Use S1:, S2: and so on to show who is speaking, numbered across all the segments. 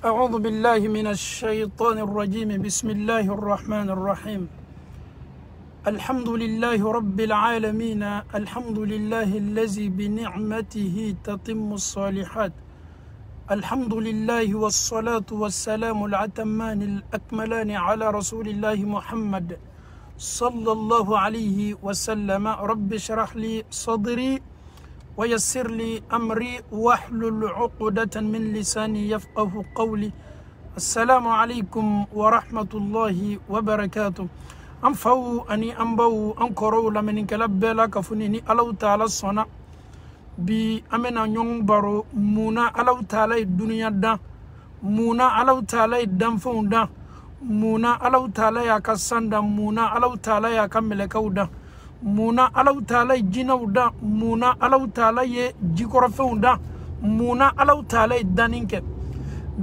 S1: أعوذ بالله من الشيطان الرجيم. بسم الله الرحمن الرحيم. الحمد لله رب العالمين. الحمد لله الذي بنعمته تتم الصالحات. الحمد لله والصلاة والسلام الأتمان الأكملان على رسول الله محمد صلى الله عليه وسلم. رب اشرح لي صدري ويسر لي أمري واحلل عقدة من لساني يفقه قولي. السلام عليكم ورحمة الله وبركاته. أنفو أني أنبو أنكرو لمن كلبلا كفنيني ألو تعالى الصنع بي أمنا ينبرو مونا ألو تعالى الدنيا دا مونا ألو تعالى الدنفون دا مونا ألو تعالى يا كسان دا مونا ألو تعالى يا كملكو دا muna alaw taala jinaw da muna alaw taala ye jikorofew da muna alaw taala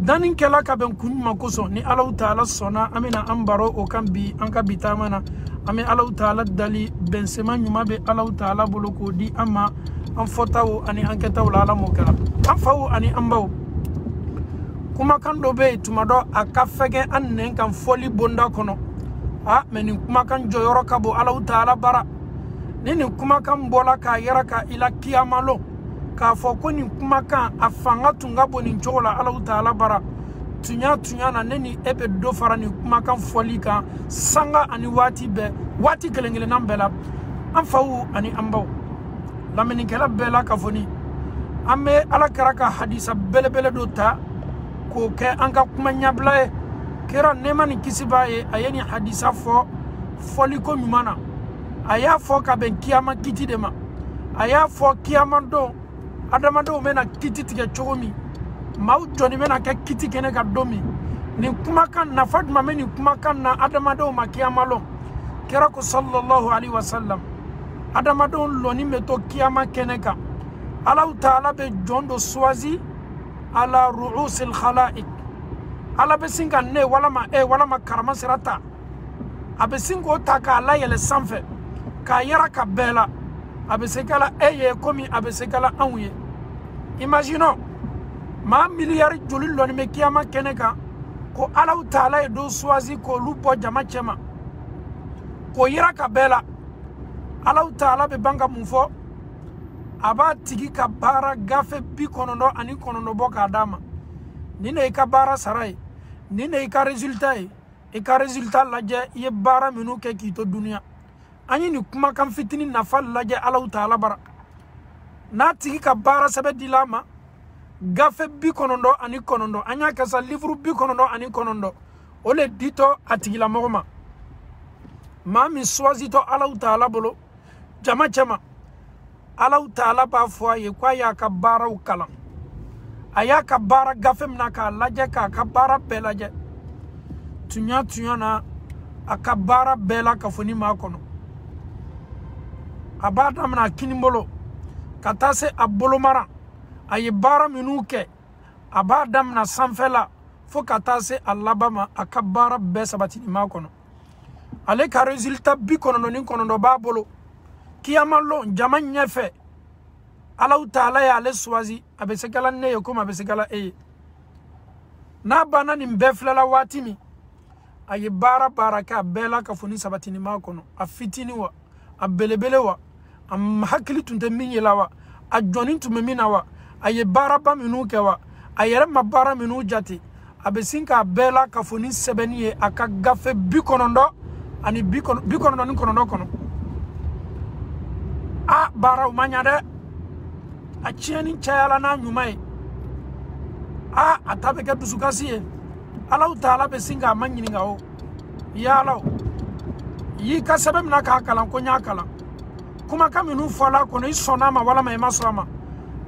S1: daninke la ka ben kunma koso ni alaw taala sona amina ambaro o kan bi an ka bitamana ame alaw taala dali ben sema nyuma be alaw taala boloko di ama an fotawo ani anketaw la ala mokala an fawo ani ambaw kuma kan do be tumado akafege annen kan foli bonda kono meni kuma kan joyoro kabo alaw taala bara nini kuma kan bola ka yara ka ila kiyamalo ka foko ni kuma kan afanga tunga boni njola ala taala bara tunya na nini ebe do fara ni kuma kan foli kan sanga ani wati gelengele nambela anfawu ani ambaw lameni kala bela ka foni ame ala karaka hadisa bele do ta ko ke anka kuma nyabla kera nemani kisibaye ayeni hadisa foli ko nyumana aya fo ka ben kiyama kiti dema aya fo kiyama do adama do mena kiti tige chogomi mau joni mena ka kiti kene ka domi ni kuma kan na fatma meni kuma kan na adama do ma kiyama lo kera ko sallallahu alaihi wasallam adama do loni meto kiyama kene ka Allah taala be jondo swazi ala ru'usil khalaiq ala be singa ne wala ma karama sirata abe singo taka la yele sanfe ka yara ka bela abesekala eye komi abesekala anwe. Imaginons ma milliard jolil loni me kiyama keneka ko Allah taala e do swazi ko lupo jama chema ko yara ka bela Allah taala be banga mufo aba tigi ka bara gafe bi konono ani konono boka dama nine ka bara sarai nine ka resultat laje ye bara minu ke kito dunia ani ni kuma kan fitini na fal laje Allah taala bara na tigi ka bara sabe dilama gafe bi konondo ani konondo anya kasa livre bi konondo ani konondo ole dito atigila mogoma ma mi swazito Allah taala bolo jama chama Allah taala ba fo ye kwa ya ka bara ukala aya ka bara gafe mna ka laje ka bara belaje tunya na akabara bela kafuni makono abada mna kinimbolo katase abolo mara aye bara minuke abada mna sanfela fo katase alabama akabara be sabati makono ale ka resultat bi kono ni kono do babolo kiyamalo jama nyefe Allah taala ya le swazi abesekala ne yokoma abesekala na bana ni mbeflela watimi aye bara ka bela ka funi sabatini makono afitini wa abelebele wa am hakili tunte minyela wa ajoni tumemina wa aye bara ba minuke wa ayere mabara minu jati abesinka bela ka funi sebeniye aka gafe bikonondo ani bikonondo ni konondo kono bara umanyade achieni chayala na nyumai atabe ka dusukasiye Allah taala be singa manyininga o ya law yi ka sabem na ka kala ko nya kala kuma kaminu fola ko ni sona ma wala ma masama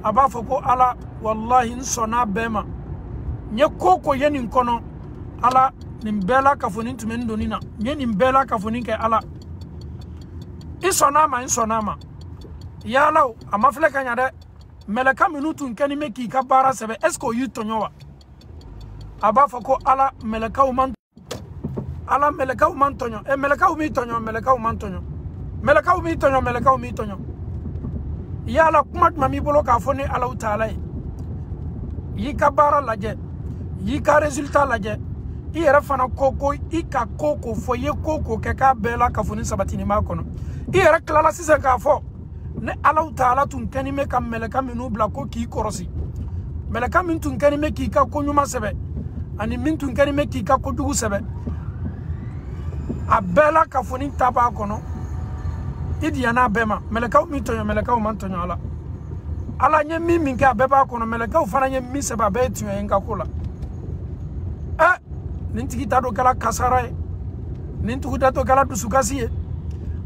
S1: aba foko ala wallahi sona bema nye koko yeni kono ala nimbela ka foni tumendo nina nye nimbela ka foni ke ala isona ma ya law amafle kanya de meleka minutu nkeni meki ka bara sebe esko yutonyowa aba foko ala meleka umantonyo meleka umi tonyo. Ya la kumat mami bolo ka foni ala taala yi ka baara lajɛ yi ka résultat lajɛ i yɛrɛ fana ko i ka ko fɔ ye ko kɛ k'a bɛɛ la kafoni sabatini b'a kɔnɔ i yɛrɛ tilala sisan k'a fɔ ne Alahu Taala tun kɛni bɛ ka mɛlɛka minnu bila ko k'i kɔrɔsi mɛlɛka min tun kɛni bɛ k'i ka koɲuman sɛbɛ ani min tun kɛni bɛ k'i ka kojugu sɛbɛ a bɛɛ la kafoni ta b'a kɔnɔ i diyana bɛɛ ma mɛlɛkaw min tɔɲɔ mɛlɛkaw man tɔɲɔ ala ala nye min kɛ a bɛɛ b'a kɔnɔ mɛlɛkaw fana ye min sɛbɛ a bɛɛ ye tiɲɛ ye n ka ko la nin tigi ta dɔ kɛla kasara ye nin tigi ta dɔ kɛla dusukasi ye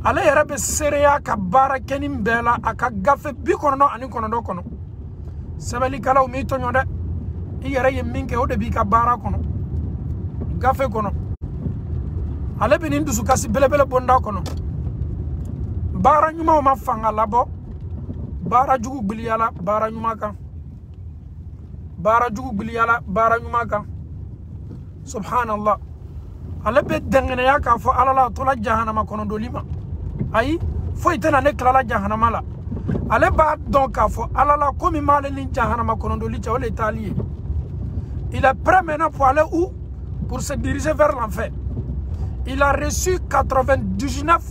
S1: ale yɛrɛ bɛ seereya ka baara kɛ nin bɛɛ la a ka gafe 99 kɔnɔ sɛbɛlikɛlaw m'i tɔɲɔ dɛ i yɛrɛ ye min kɛ o de b'i ka baara kɔnɔ gafe kɔnɔ ale bɛ nin dusukasi belebele bonda kɔnɔ baara ɲumanw ma fanga labɔ baara jugu gbiliyala baara ɲuman kan baara jugu gbiliyala baara ɲuman kan subhanallah ale bɛ dɛngɛnɛya k'a fɔ ala la tola jahanama kɔnɔ doli ma ayi foyi tɛna ne tilala jahanama la ale b'a dɔn k'a fɔ ala la komi m'ale ni jahanama kɔnɔ doli cɛ o le t'ale ye il est prêt maintenant pour aller où pour se diriger vers l'enfer il a reçu 99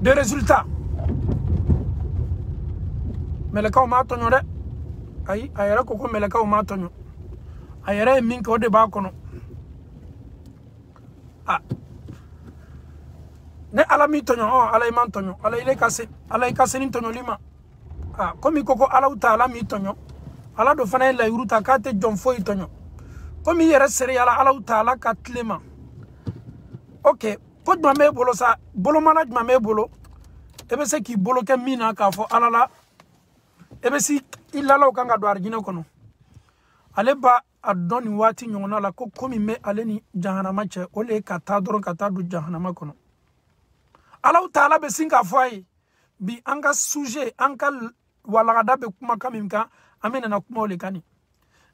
S1: de résultats mɛlɛkaw m'a tɔɲɔ dɛ ayi a yɛrɛ ko mɛlɛkaw m'a tɔɲɔ a yɛrɛ ye min kɛ o de b'a kɔnɔ ne ala m'i tɔɲɔ ala i man tɔɲɔ ala i ka se ni tɔɲɔli ma komi ko Alahu Taala m'i tɔɲɔ ala dɔ fana ye layiru ta k'a tɛ jɔn foyi tɔɲɔ komi i yɛrɛ sereyala Alahu Taala ka tile ma ok ko jumɛn b'e bolo sa bolomala jumɛn b'e bolo e bɛ se k'i bolo kɛ min na k'a fɔ ala la e bɛ si i lalaw kan ka don arijinɛ kɔnɔ ale b'a a dɔn nin waati ɲɔgɔnna la ko komi bɛ ale ni jahanama cɛ o le ye ka taa dɔrɔn ka taa don jahanama kɔnɔ Alahu Taala bɛ sin k'a fɔ a ye bi an ka sujet an ka walagada bɛ kumakan min kan an bɛ nana kuma o le kan nin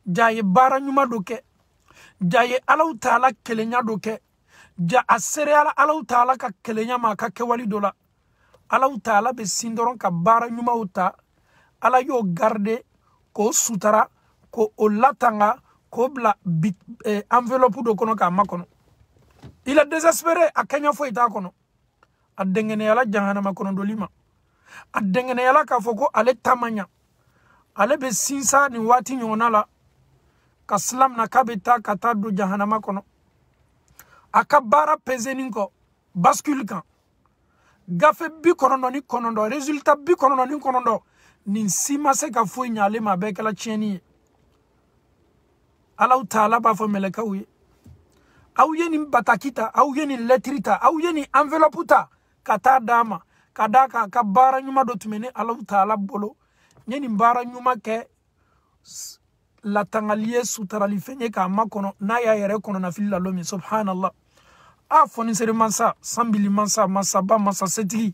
S1: ja ye baara ɲuman dɔ kɛ ja ye Alahu Taala kelenya dɔ kɛ ja a sereyala Alahu Taala ka kelenya ma a ka kɛwali dɔ la Alahu Taala bɛ sin dɔrɔn ka baara ɲumanw ta ala y'o garde k'o sutara k'o latanga k'o bila enveloppe dɔ kɔnɔ k'a makɔnɔ il est désespéré a kɛɲɛ foyi t'a kɔnɔ a dɛngɛnɛyala jahanama kɔnɔ doli ma a dɛngɛnɛyala k'a fɔ ko ale ta man ɲa ale bɛ sinsa nin waati ɲɔgɔnna la ka silam na k'a bɛ taa ka taa don jahanama kɔnɔ a ka baara pesenin kɔ bascule kan gafe 99 résultat 99 nin si ma se ka foyi ɲa ale ma a bɛɛ kɛla tiɲɛni ye Alahu Taala b'a fɔ mɛlɛkaw ye aw ye nin bataki ta aw ye nin lettre ta aw ye nin enveloppe ta ka taa d'a ma ka d'a kan a ka baara ɲuman dɔ tun bɛ ne Alahu Taala bolo n ye nin baara ɲuman kɛ latangali ye sutarali fɛn ye k'a makɔnɔ n'a y'a yɛrɛ kɔnɔnafili la don min subhanallah fonisere mansa sanbili mansa masaba masa setigi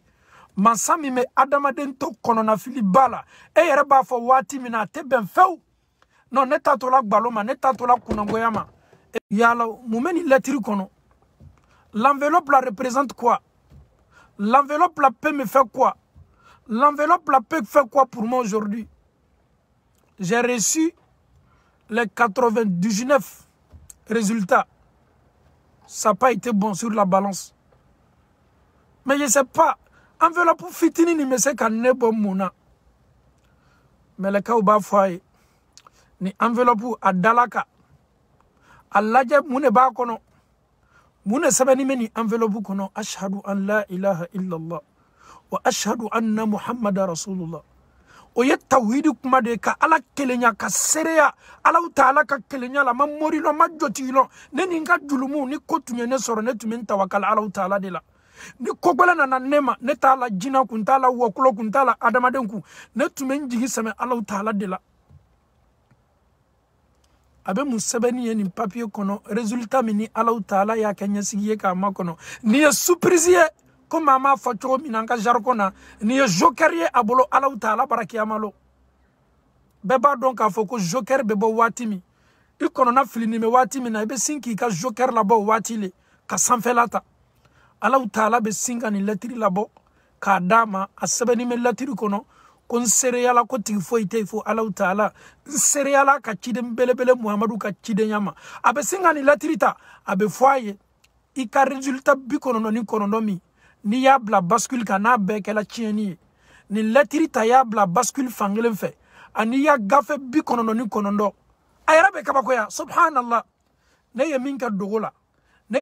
S1: mansa min bɛ adamaden to kɔnɔnafili ba la e yɛrɛ b'a fɔ waati min na a tɛ bɛn fewu non ne ta to la gbalo ma ne ta to la kunangoya ma yala mun bɛ nin lettre kɔnɔ l'enveloppe la représente quoi l'enveloppe la peut me faire quoi l'enveloppe la peut faire quoi pour moi aujourd'hui j'ai reçu les 99 résultats ça n'a pas été bon sur la balance mais je ne sais pas enveloppe fitini ni me se ka ne bɔ mun na mɛlɛkaw b'a fɔ a ye ni enveloppe a dalaka a lajɛ mun de b'a kɔnɔ mun de sɛbɛnni bɛ nin enveloppe kɔnɔ ashhadu an la ilaha illallah wa ashhadu anna muhammada rasulullah o ye tawhidi kuma de ka ala kelenya ka sereya Alahu Taala ka kelenya la ma mori lo ma joti lo ne ni ka julumu ni ko tun ye ne sɔrɔ ne tun bɛ tawakkal Alahu Taala de la ni kogbala nana ne ma ne t'a la jina kun t'a la wɔkulo kun t'a la adamaden kun ne tun bɛ n jigi sɛmɛ Alahu Taala de la a bɛ mun sɛbɛnni ye nin papier kɔnɔ résultat min ni Alahu Taala y'a kɛ ɲɛsigi ye k'a makɔnɔ nin ye surprise ye comme an m'a fɔ cogo min na an ka jargon na nin ye joker ye a bolo Alahu Taala barakiyama lo bɛɛ b'a dɔn k'a fɔ ko joker bɛ bɔ waati min i kɔnɔna filini bɛ waati min na i bɛ sin k'i ka joker labɔ o waati le ka sanfɛla ta Alahu Taala bɛ sin ka nin lettre labɔ k'a d'a ma a sɛbɛnni bɛ lettre kɔnɔ kon seriala ko tigi foite fo Allah taala seriala ka ciden belebele Muhammadu ka ciden yama abe singani latirita abe foye i ka résultat bi konono ni konono mi ni ya bla bascule kana be kala tieni ni latirita ya bla bascule fangelen fe ani ya gafe bi konono ni konondo ayara be kabako ya subhanallah ne yeminka dogola ne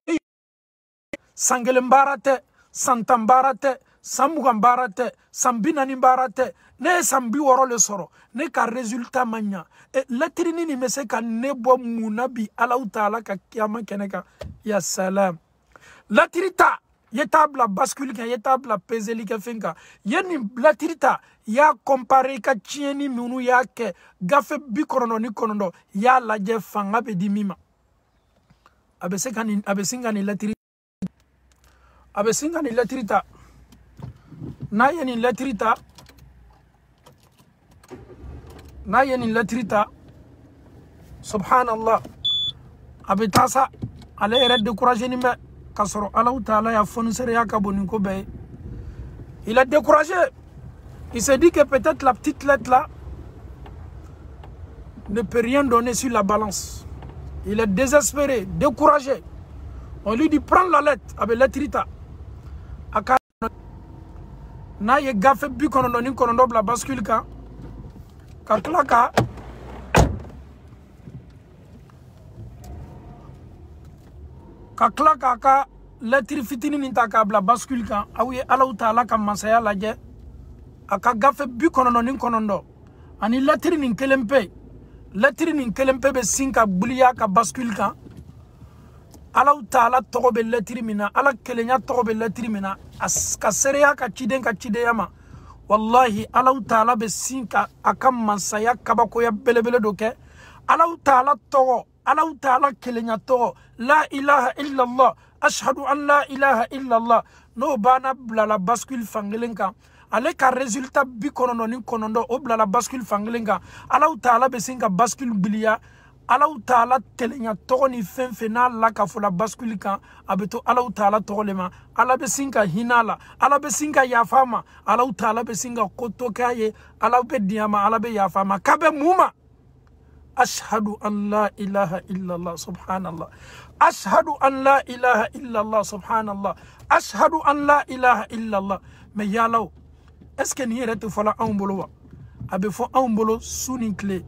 S1: sangelen barate santan barate samugan barate sambinani barate ne sambi woro le soro ne ka résultat manya e latrini ni mese ka nebo munabi Allah taala ka kiyama keneka ya salam latirita yetabla bascule ka yetabla pezeli ka finka yeni latirita ya compare ka chieni munu yake gafe bi korono ni konondo ya laje fanga be dimima abesinga ni latirita na yeni latirita subhanallah abitasa ale red décourager ni me kasoro Allah taala ya fonisere ya kaboni ko be il a découragé. Il s'est dit que peut-être la petite lettre là ne peut rien donner sur la balance. Il est désespéré, découragé. On lui dit prends la lettre avec latrita aka na ye gafe bi kono ni kono la bascule ka klaka ka lettre fitini ni ta ka bla bascule ka awi Allah taala ka masaya laje aka gafe bi kono ni kono ani lettre ni kelempe be sinka buliya ka bascule ka Allah taala togo be lettre mina ala kelenya togo be lettre mina aska sereya ka ciden ka cideyama wallahi Allah taala be sinka aka masaya kabako ya belebele doke Allah taala kelenya togo la ilaha illa Allah ashhadu an la ilaha illa Allah no bana blala bascule fangelenka ale ka résultat bi konono ni konondo o blala bascule fangelenka Allah taala be sinka bascule biliya Allah taala telenya togo ni fenfena la ka fola bascule kan abeto Allah taala togolema Allah be sinka hinala Allah be sinka yafama Allah taala be sinka kotokaye Allah be diama Allah be yafama kabe muma ashhadu an la ilaha illa Allah subhanallah ashhadu an la ilaha illa Allah subhanallah ashhadu an la ilaha illa Allah mais yalaw est-ce que ni rete fola ambolo wa abe fo ambolo suni clé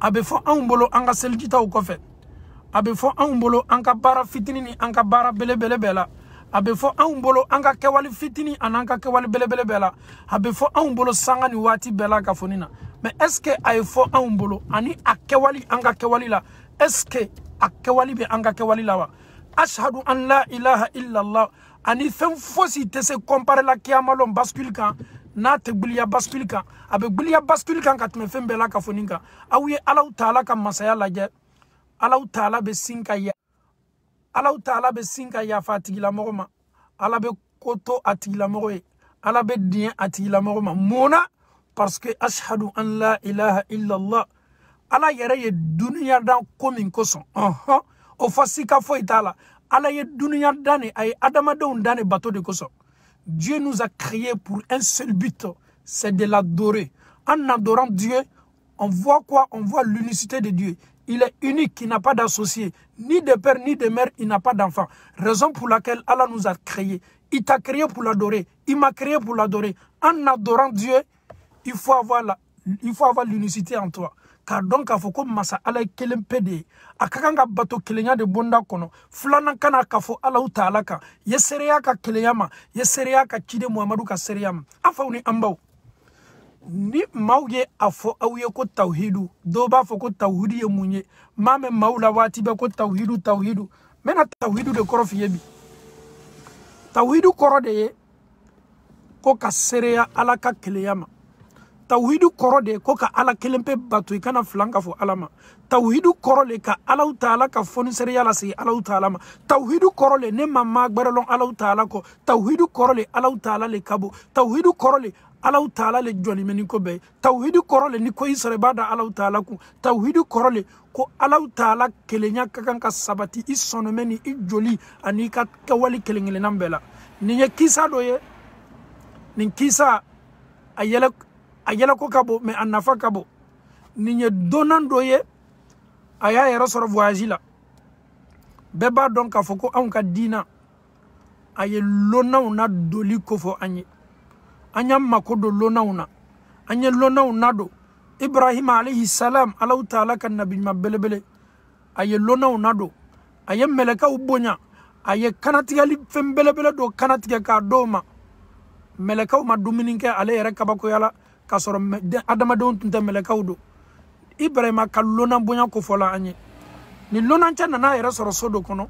S1: abe fo ambolo anga seljita o kofe abe fo ambolo anga bara fitini ni anga bara belebele bela abe fo ambolo anga kewali fitini ananga kewali belebele bela abe fo ambolo sanga ni wati bela ka fonina mais est-ce que ay fo ambolo ani akewali anga kewali la est-ce que akewali be anga kewali la wa ashhadu an la ilaha illa Allah ani fem fosi te se comparer la kiyama lom bascule kan na te buliya bascule kan abe buliya bascule kan katme fem bela ka foninka awiye Allah taala ka masaya laje Allah taala be sinka ya fatigila mogoma Allah be koto atigila mogoye Allah be dien atigila mogoma mona parce que ashhadu an la ilaha illa Allah Allah yere ye dunya dan komin koson o fasika fo itala Allah ye dunya dane ay adama don dane bateau de koson. Dieu nous a créés pour un seul but, c'est de l'adorer. En adorant Dieu, on voit quoi? On voit l'unicité de Dieu. Il est unique, il n'a pas d'associé, ni de père, ni de mère, il n'a pas d'enfant. Raison pour laquelle Allah nous a créés. Il t'a créé pour l'adorer, il m'a créé pour l'adorer. En adorant Dieu, il faut avoir l'unicité en toi. Car donc, il faut que masa ala kelem pede akakanga bato kelenya de bonda kono fulana kana kafo Allah taala ka yesereya ka keleyama yesereya ka chide Muhammadu ka sereyama afa uni ambaw ni mawye afo awye ko tawhidu do ba fo ko tawhidi ye munye mame mawla wati be ko tawhidu mena tawhidu de korof yebi tawhidu korode ye ko ka sereya ala ka keleyama tawhidu korode ko ka ala kelempe batu kana flanka fo alama tawhidu korole ka Allah taala ka foni seriya la si Allah taala ma tawhidu korole ne mamma gbaralon Allah taala ko tawhidu korole Allah taala le kabo tawhidu korole Allah taala le joli meni ko be tawhidu korole ni ko isre bada Allah taala ku tawhidu korole ko Allah taala kelenya kakan ka sabati isono meni i joli ani ka kawali kelengele nambela ni ye kisa doye ni kisa ayela ayela ko kabo mais anafa kabo ni nye donan doye aya yera soro voyage la beba donc afoko an ka dina aye lona una doli ko fo anye anya makodo lona una anye lona una do Ibrahim alayhi salam Allah ta'ala kan nabi mabelebele aye lona una do aye meleka ubonya aye kanatigali fembelebele do kanatiga ka doma meleka ma dumininke ale yere kabako yala kasoro adama don tunta meleka do Ibrahim ka lona bonya ko fola anye ni lona ncha na yere soro sodo kono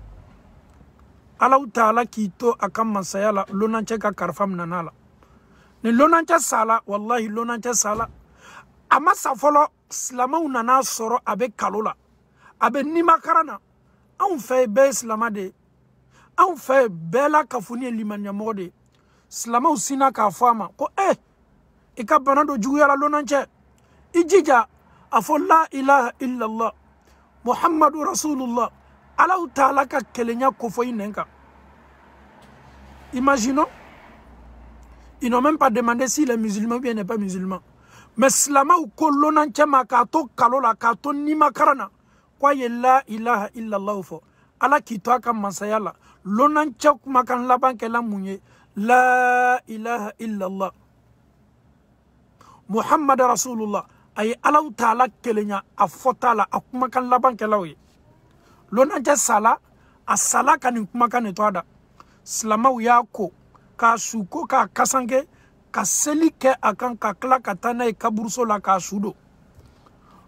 S1: Allah ta'ala kito akam masayala lona ncha ka karfam nanala ni lona ncha sala wallahi lona ncha sala ama safolo slama unana soro abe kalola abe nima karana an fe be slama de an fe bela kafuni limanya mode slama usina ka fama ko ikabana do juya la lona ncha ijija afo la ilaha illa allah muhammadu rasulullah Allah ta'ala ka kelenya kofo inenka. Imaginons, ils n'ont même pas demandé si les musulmans ou bien n'est pas musulman. Mais slama ou kolonan chema kato kalola kato nima karana. Kwa ye la ilaha illallah ufo. Allah ki toa kam masayala. Lonan chak makan laban ke la munye. La ilaha illallah. Muhammad rasulullah. Aye Allah ta'ala kelenya afotala akumakan laban ke la uye. Lonanja sala asala kani kumaka netwada slama uyako ka suko ka kasange ka selike akan ka kla katana e kaburso la ka sudo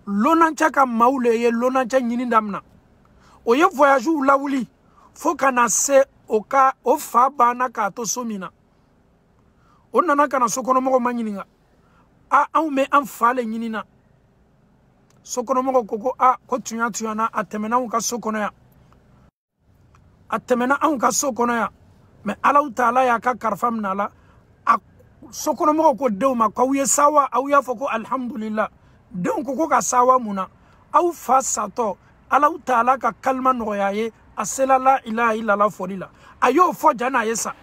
S1: lonanja ka maule ye lonanja nyini ndamna oye voyage ou lawuli fo kana se oka ofa bana ka to somina onana kana sokono mo manyininga a me an fale nyinina sokono mo koko ko tunya na atemena un ka sokono ya atemena un ka sokono ya mais Allah ta'ala ya ka karfam nala sokono mo ko dew ma ko wiye sawa au ya foko alhamdulillah dew ko ka sawa muna au fa sato Allah ta'ala ka kalma no yaye asela la ilaha illa la forila ayo fo jana yesa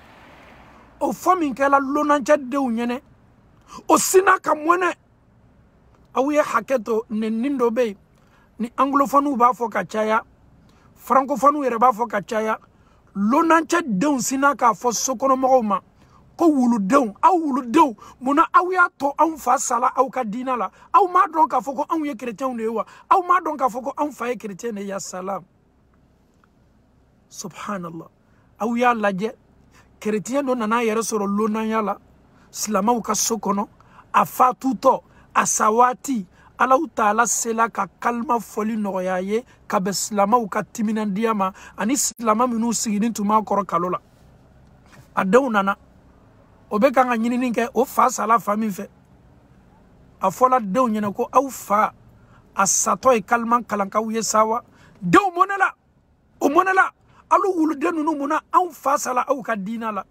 S1: o fo min kala lonancha dew nyene o sina ka mwene awuye haketo ne nindo be ni anglophone ba fo ka chaya francophone yere ba fo ka chaya lonanche deun sina ka fo sokono mogoma ko wulu deun aw wulu deun muna awya to an fa sala aw ka dina la aw ma don ka fo ko an ye chrétien ne wa aw ma don ka fo ko an fa ye chrétien ne ya salam subhanallah aw ya laje chrétien do nana yere soro lonanya la slama ka sokono afa tuto asawati Allah ta'ala sela ka kalma foli noyaye ka beslama u ka timinan diama ani slama minu siginin tuma koro kalola adawunana obe kanga nyini nke o fa sala fami fe afola dew nyene ko au fa asato e kalman kalanka uye sawa dew monela o monela alu wulu denu no muna au fa sala au ka dinala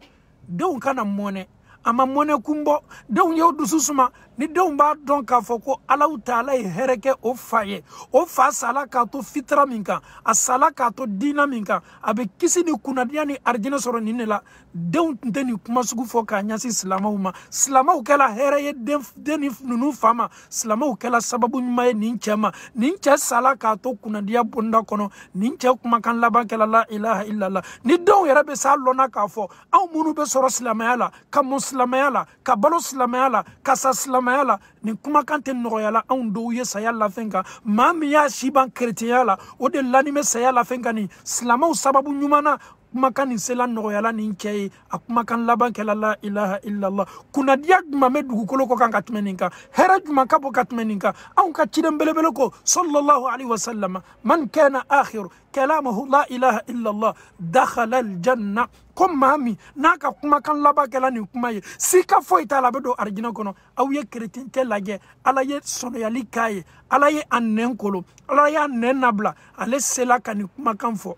S1: dew kana mone ama mone kumbo dew nyew dususuma ni dew ba don ka foko Allah ta'ala hereke o faye o fa sala ka to fitra minka asala ka to dina minka abe kisi ni kunadia ni arjina soro ninela dew nteni kuma sugu foka nyasi slama ukela hereye deni nunu fama slama ukela sababu nyumaye ninchema ninche sala ka to kunadia bonda kono ninche kuma kan laba kala la ilaha illallah ni dew yerabe salona ka fo aw munu be soro slamayala ka muslamayala ka balo slamayala ka saslamayala ni kuma kante noyala an do ye sayalla fenka mami ya shiban chrétienala o de lanime sayalla fenka ni slama sababu nyumana makani sela noyala ni nkei akumakan laban kala la ilaha illallah kuna dia mamedu koloko kan katmeninka heraj makabo katmeninka an ka belebele ko sallallahu alaihi wasallam man kana akhir kalamuhu la ilaha illallah dakhala aljanna comme mami naka kumakan laba kala ni kumaye sika fo itala bedo arjina kono aw ye chrétien te lage ala ye sono yali kaye ala ye annen kolo ala ye annen nabla ale sela kan kumakan fo.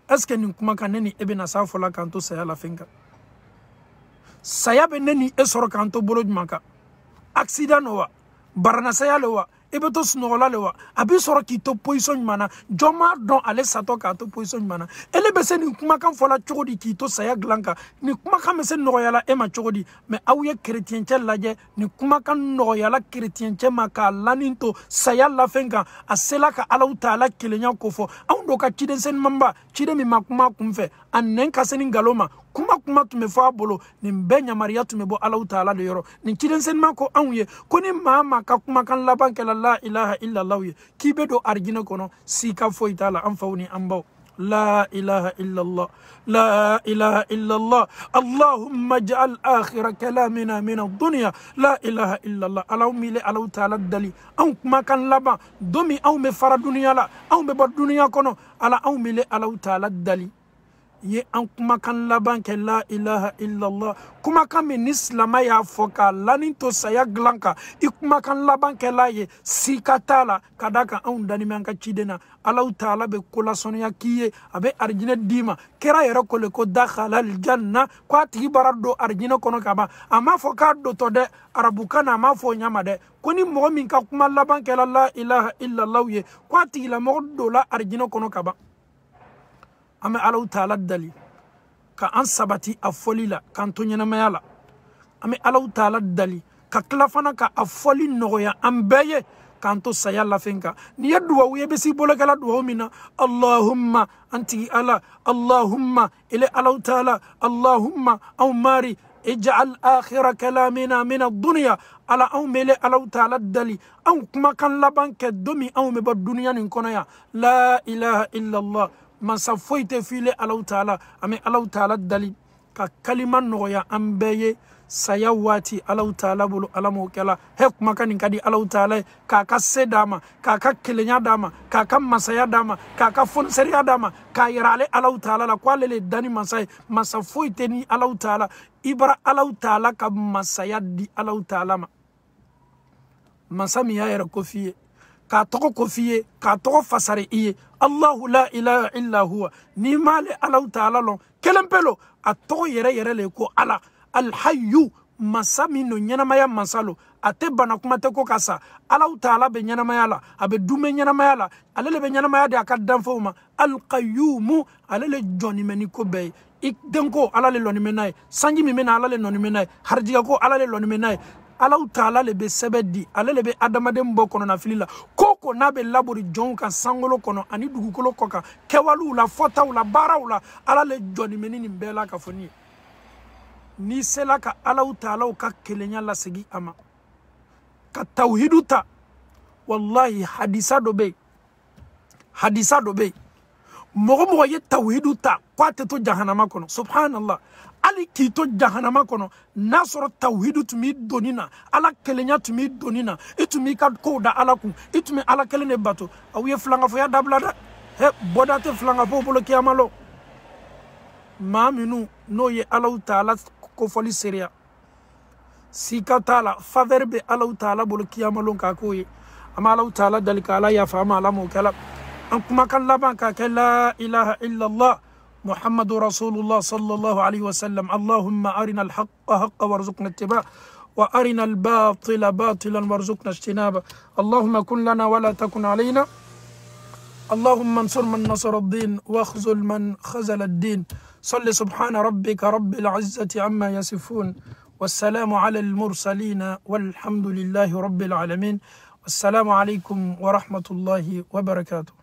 S1: Est-ce que nous pouvons ebena sa fola kanto saya la finka saya be neni esoro kanto bolo jumaka accident wa barana saya lewa Ebeto snola lewa. Abi soro ki to position mana. Joma don ale sato ka to position mana. Ele bese ni kuma kan fola chogodi ki to saya glanka. Ni kuma kan mese noyala ema chogodi. Me awye chrétien che laje ni kuma kan noyala chrétien che maka laninto saya la fenka asela ka ala utala kilenya kofo. Aundo ka chiden sen mamba chide mi makuma kumfe. Anen ka senin galoma. Kuma tume fa bolo ni mbenya maria tume bo ala utala de yoro ni chiden sen mako anye koni mama ka kuma kan laban ke la ilaha illa allah ye kibedo argina kono sika fo itala amfawni ambaw la ilaha illa allah la ilaha illa allah allahumma ij'al akhir kalamina min ad-dunya la ilaha illa allah allahumma li ala utala dali an kuma kan laban domi aw me fara dunya la aw me ba dunya kono ala aw mi li ala utala dali ye an kuma kan laban ke la ilaha illallah kuma kan min islama ya foka lanin to saya glanka I kuma kan laban ke la ye sikatala kadaka an dani man ka cidena Allah taala be kula sonya kiye abe arjina dima kera yero ko le ko dakhala al janna kwa ti barado arjina kono kaba ama foka do to de arabukana ma fo nyama de koni mo min ka kuma laban ke la ilaha illallah ye kwa ti la mo do la arjina kono kaba ame ala taala dali ka an sabati afoli la kan to nyana mayala ame ala taala dali ka klafana ka afoli noya ambeye kan to sayalla fenka ni yadwa wiye be si bolo kala duwa mina allahumma anti ala allahumma ila ala taala allahumma aw mari اجعل آخر كلامنا من الدنيا على أومل على تعالى الدلي أو ما كان لبان كدمي أو مب الدنيا نكونيا لا إله إلا الله man sa foite file Allah Ta'ala ame Allah Ta'ala dali ka kalima noya ambeye saya wati Allah Ta'ala bulu alamo kala hek makani kadi Allah Ta'ala ka sedama ka kelenya dama ka masaya dama ka fonseria dama ka yarale Allah Ta'ala la kwalele dani masai masa foite ni Allah Ta'ala ibara Allah Ta'ala ka masaya di Allah Ta'ala ma masami ya era kofiye ka toko kofiye ka toko fasare iye Allahu la ilaha illa huwa ni male Allah Ta'ala lon kelempelo atoko yere le ko ala al hayyu masami no nyanamaya masalo ate bana kuma te ko kasa Allah Ta'ala be nyanamaya la abe dume nyanamaya la alele be nyanamaya de akaddan foma al qayyum alele joni meni ko be ik denko alale loni menay sanji mi mena alale loni menay harjiga ko alale loni menay Allah Ta'ala le be sebedi alele be adamadem bo kono na filila koko na be labori jonka sangolo kono ani dugukolo koka kewalu la fota la bara la alale joni menini mbela ka foni ni sela ka Allah Ta'ala ka kelenya la segi ama ka tauhiduta wallahi hadisa do be mogo ye tauhiduta kwa te to jahannama kono subhanallah ali kito jahannama kono nasoro tauhidu tumi donina ala kelenya tumi donina itumi ka koda ala ku itumi ala kelene bato awiye flanga fo ya dablada he bodate flanga fo bolo kiyamalo maminu no ye Allah Ta'ala ko foli seria sikatala faveur be Allah Ta'ala bolo kiyamalo ka koye ama Allah Ta'ala dalika ala ya fama ala mo kala an kuma kan laban ka la ilaha illa Allah محمد رسول الله صلى الله عليه وسلم اللهم أرنا الحق حقا وارزقنا اتباعه وأرنا الباطل باطلا وارزقنا اجتنابه اللهم كن لنا ولا تكن علينا اللهم انصر من نصر الدين واخذل من خذل الدين صل سبحان ربك رب العزة عما يصفون والسلام على المرسلين والحمد لله رب العالمين والسلام عليكم ورحمة الله وبركاته.